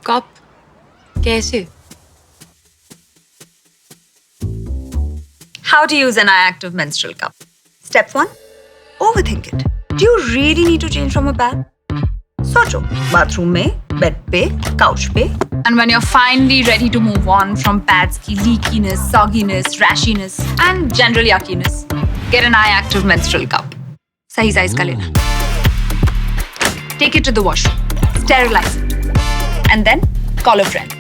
कब? कैसे? How to use an i-activ menstrual cup. Step 1. Overthink it. Do you really need to change from a pad? सोचो, bathroom में, bed पे, couch पे. And when you're finally ready to move on from pads की leakiness, sogginess, rashiness, and general yuckiness, get an i-activ menstrual cup. सही size का लेना. Take it to the washroom. Sterilize it. And then call a friend.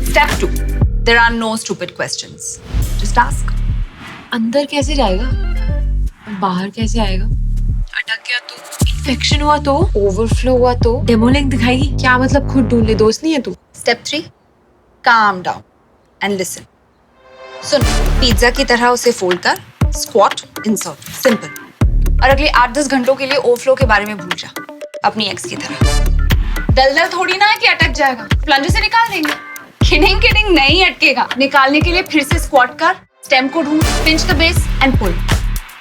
Step 2. There are no stupid questions. Just ask. अंदर कैसे जाएगा? और बाहर कैसे आएगा? अटक गया तो? इन्फेक्शन हुआ तो? ओवरफ्लो हुआ तो? डेमो लिंक दिखाएगी? क्या मतलब खुद ढूंढ ले, दोस्त नहीं है तू? Step 3. Calm down and listen. Soon, pizza की तरह उसे फोल्ड कर, स्क्वाट, इंसर्ट. सिंपल. और अगले 8-10 घंटों के लिए ओवरफ्लो के बारे में भूल जा. अपनी एक्स की तरह. दलदल थोड़ी ना है कि अटक जाएगा. प्लंजर से निकाल देंगे. किडिंग नहीं अटकेगा. निकालने के लिए फिर से स्क्वाट कर, स्टेम को ढूंढ, pinch the base and pull.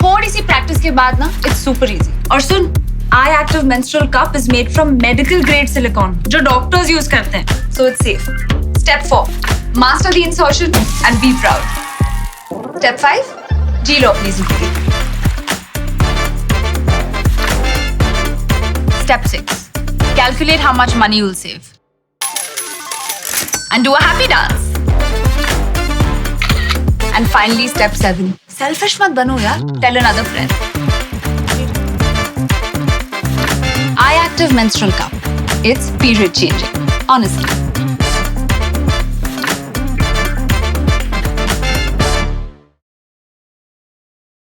थोड़ी सी प्रैक्टिस के बाद ना इट्स सुपर इजी. और सुन, i-activ menstrual cup is made from medical grade silicone जो डॉक्टर्स यूज करते हैं. So it's safe. Step 4. Master the insertion and be proud. Step 5. जी लो अपनी जिंदगी. Step 6. Calculate how much money you'll save. And do a happy dance. And finally, step 7. Selfish मत बनो यार. Tell another friend. i-activ menstrual cup. It's period changing. Honestly.